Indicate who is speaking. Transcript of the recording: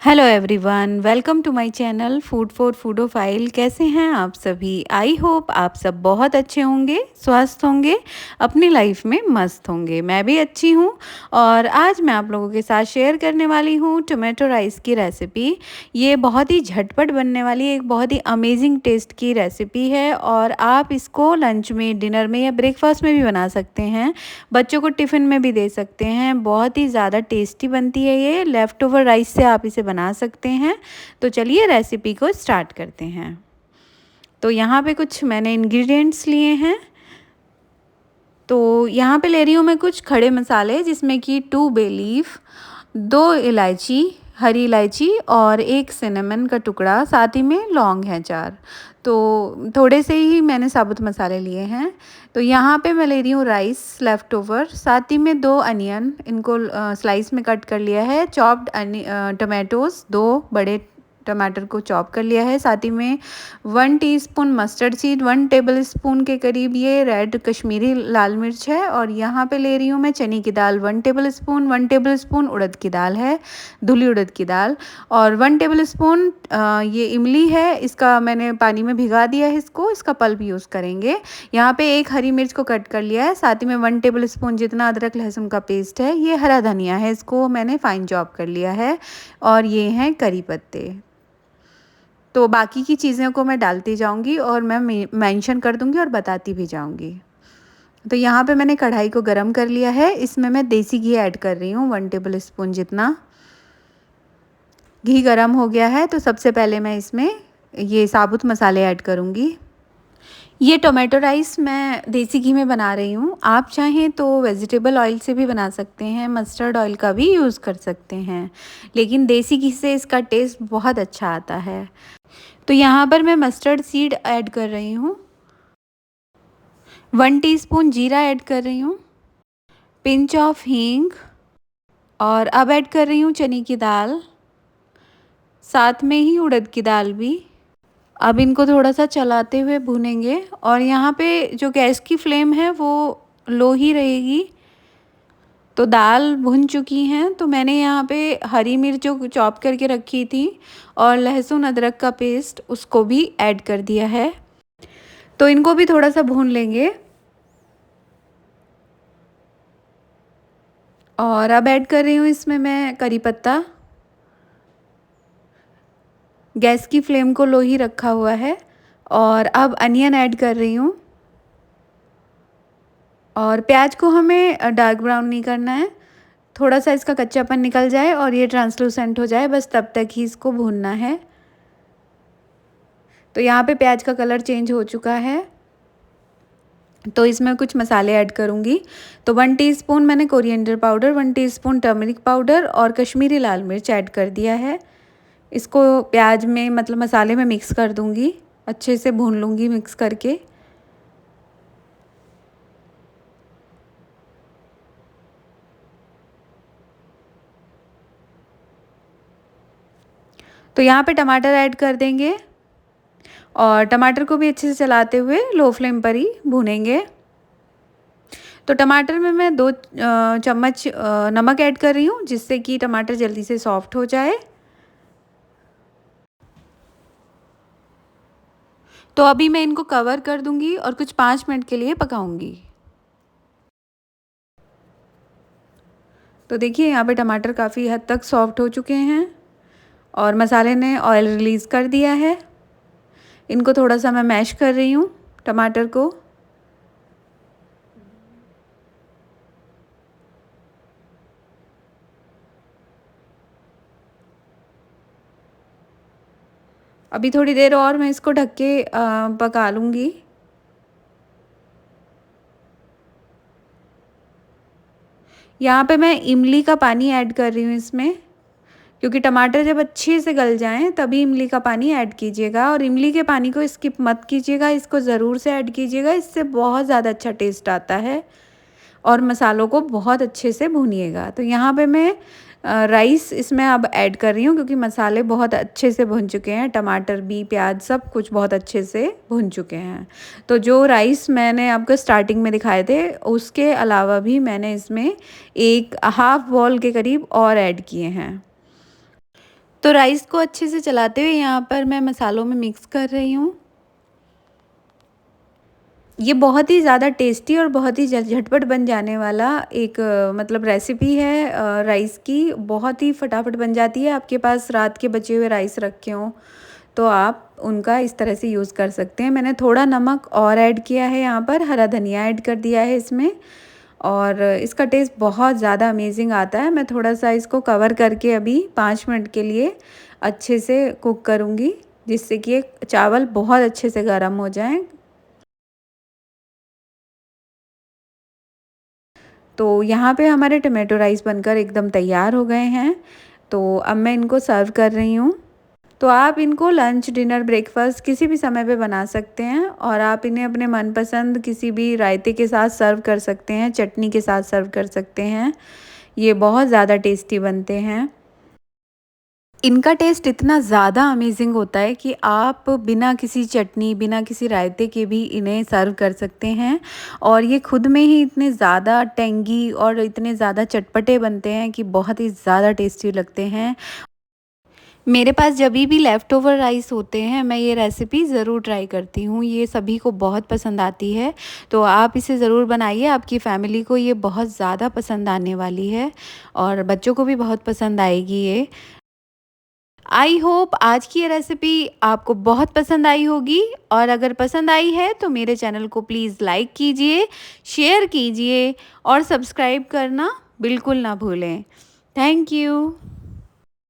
Speaker 1: Hello everyone, welcome to my channel food for foodophile. कैसे हैं आप सभी? आई होप आप सब बहुत अच्छे होंगे, स्वस्थ होंगे, अपनी लाइफ में मस्त होंगे। मैं भी अच्छी हूँ और आज मैं आप लोगों के साथ शेयर करने वाली हूँ टोमेटो राइस की रेसिपी। ये बहुत ही झटपट बनने वाली एक बहुत ही अमेजिंग टेस्ट की रेसिपी है और आप इसको लंच में, डिनर में या ब्रेकफास्ट में भी बना सकते हैं। बच्चों को टिफ़िन में भी दे सकते हैं। बहुत ही ज़्यादा टेस्टी बनती है ये। लेफ़्ट ओवर राइस से आप इसे बना सकते हैं। तो चलिए रेसिपी को स्टार्ट करते हैं। तो यहाँ पे कुछ मैंने इंग्रेडिएंट्स लिए हैं। तो यहाँ पे ले रही हूँ मैं कुछ खड़े मसाले, जिसमें कि 2 बे लीफ, 2 इलायची, हरी इलायची और 1 सिनेमन का टुकड़ा, साथ ही में लौंग हैं 4। तो थोड़े से ही मैंने साबुत मसाले लिए हैं। तो यहाँ पे मैं ले रही हूँ राइस लेफ़्ट ओवर, साथ ही में 2 अनियन, इनको स्लाइस में कट कर लिया है। चॉप्ड टमाटोज़, 2 बड़े टमाटर को चॉप कर लिया है। साथ ही में 1 टीस्पून मस्टर्ड सीड, 1 टेबलस्पून के करीब ये रेड कश्मीरी लाल मिर्च है। और यहाँ पे ले रही हूँ मैं चने की दाल 1 टेबलस्पून, 1 टेबलस्पून उड़द की दाल है, धुली उड़द की दाल, और 1 टेबलस्पून ये इमली है। इसका मैंने पानी में भिगा दिया है, इसका पल्प यूज़ करेंगे। यहाँ पे 1 हरी मिर्च को कट कर लिया है। साथ ही में 1 टेबलस्पून जितना अदरक लहसुन का पेस्ट है। ये हरा धनिया है, इसको मैंने फाइन चॉप कर लिया है। और ये हैं करी पत्ते। तो बाकी की चीज़ों को मैं डालती जाऊंगी और मैं मेंशन कर दूंगी और बताती भी जाऊंगी। तो यहाँ पे मैंने कढ़ाई को गरम कर लिया है। इसमें मैं देसी घी ऐड कर रही हूँ 1 टेबलस्पून जितना। घी गरम हो गया है तो सबसे पहले मैं इसमें ये साबुत मसाले ऐड करूँगी। ये टोमेटो राइस मैं देसी घी में बना रही हूँ। आप चाहें तो वेजिटेबल ऑयल से भी बना सकते हैं, मस्टर्ड ऑयल का भी यूज़ कर सकते हैं, लेकिन देसी घी से इसका टेस्ट बहुत अच्छा आता है। तो यहाँ पर मैं मस्टर्ड सीड ऐड कर रही हूँ, 1 टीस्पून जीरा ऐड कर रही हूँ, पिंच ऑफ हींग, और अब ऐड कर रही हूँ चने की दाल, साथ में ही उड़द की दाल भी। अब इनको थोड़ा सा चलाते हुए भूनेंगे और यहाँ पे जो गैस की फ्लेम है वो लो ही रहेगी। तो दाल भुन चुकी हैं तो मैंने यहाँ पे हरी मिर्च जो चॉप करके रखी थी और लहसुन अदरक का पेस्ट, उसको भी ऐड कर दिया है। तो इनको भी थोड़ा सा भून लेंगे। और अब ऐड कर रही हूँ इसमें मैं करी पत्ता। गैस की फ्लेम को लो ही रखा हुआ है। और अब अनियन ऐड कर रही हूँ। और प्याज को हमें डार्क ब्राउन नहीं करना है, थोड़ा सा इसका कच्चापन निकल जाए और ये ट्रांसलूसेंट हो जाए, बस तब तक ही इसको भूनना है। तो यहाँ पे प्याज का कलर चेंज हो चुका है। तो इसमें कुछ मसाले ऐड करूँगी। तो 1 टीस्पून मैंने coriander powder, 1 teaspoon turmeric powder और कश्मीरी लाल मिर्च ऐड कर दिया है। इसको प्याज में, मतलब मसाले में मिक्स कर दूँगी, अच्छे से भून लूँगी मिक्स करके। तो यहाँ पे टमाटर ऐड कर देंगे और टमाटर को भी अच्छे से चलाते हुए लो फ्लेम पर ही भूनेंगे। तो टमाटर में मैं 2 चम्मच नमक ऐड कर रही हूँ, जिससे कि टमाटर जल्दी से सॉफ्ट हो जाए। तो अभी मैं इनको कवर कर दूंगी और कुछ 5 मिनट के लिए पकाऊंगी। तो देखिए यहाँ पे टमाटर काफ़ी हद तक सॉफ्ट हो चुके हैं और मसाले ने ऑयल रिलीज़ कर दिया है। इनको थोड़ा सा मैं मैश कर रही हूँ टमाटर को। अभी थोड़ी देर और मैं इसको ढक के पका लूँगी। यहाँ पे मैं इमली का पानी ऐड कर रही हूँ इसमें, क्योंकि टमाटर जब अच्छे से गल जाएं तभी इमली का पानी ऐड कीजिएगा। और इमली के पानी को स्किप मत कीजिएगा, इसको ज़रूर से ऐड कीजिएगा, इससे बहुत ज़्यादा अच्छा टेस्ट आता है। और मसालों को बहुत अच्छे से भूनिएगा। तो यहाँ पे मैं राइस इसमें अब ऐड कर रही हूँ, क्योंकि मसाले बहुत अच्छे से भुन चुके हैं, टमाटर भी, प्याज, सब कुछ बहुत अच्छे से भुन चुके हैं। तो जो राइस मैंने आपको स्टार्टिंग में दिखाए थे, उसके अलावा भी मैंने इसमें 1 हाफ़ बॉल के करीब और ऐड किए हैं। तो राइस को अच्छे से चलाते हुए यहाँ पर मैं मसालों में मिक्स कर रही हूँ। ये बहुत ही ज़्यादा टेस्टी और बहुत ही झटपट बन जाने वाला एक मतलब रेसिपी है राइस की। बहुत ही फटाफट बन जाती है। आपके पास रात के बचे हुए राइस रखे हों तो आप उनका इस तरह से यूज़ कर सकते हैं। मैंने थोड़ा नमक और ऐड किया है यहाँ पर, हरा धनिया ऐड कर दिया है इसमें और इसका टेस्ट बहुत ज़्यादा अमेजिंग आता है। मैं थोड़ा-सा इसको कवर करके अभी 5 मिनट के लिए अच्छे से कुक करूँगी, जिससे कि ये चावल बहुत अच्छे से गरम हो जाएँ। तो यहाँ पे हमारे टोमेटो राइस बनकर एकदम तैयार हो गए हैं। तो अब मैं इनको सर्व कर रही हूँ। तो आप इनको लंच, डिनर, ब्रेकफ़ास्ट किसी भी समय पे बना सकते हैं और आप इन्हें अपने मनपसंद किसी भी रायते के साथ सर्व कर सकते हैं, चटनी के साथ सर्व कर सकते हैं। ये बहुत ज़्यादा टेस्टी बनते हैं। इनका टेस्ट इतना ज़्यादा अमेज़िंग होता है कि आप बिना किसी चटनी, बिना किसी रायते के भी इन्हें सर्व कर सकते हैं और ये खुद में ही इतने ज़्यादा टेंगी और इतने ज़्यादा चटपटे बनते हैं कि बहुत ही ज़्यादा टेस्टी लगते हैं। मेरे पास जभी भी लेफ़्ट ओवर राइस होते हैं, मैं ये रेसिपी ज़रूर ट्राई करती हूँ। ये सभी को बहुत पसंद आती है, तो आप इसे ज़रूर बनाइए। आपकी फ़ैमिली को ये बहुत ज़्यादा पसंद आने वाली है और बच्चों को भी बहुत पसंद आएगी ये। आई होप आज की ये रेसिपी आपको बहुत पसंद आई होगी और अगर पसंद आई है तो मेरे चैनल को प्लीज़ लाइक कीजिए, शेयर कीजिए और सब्सक्राइब करना बिल्कुल ना भूलें। Thank you.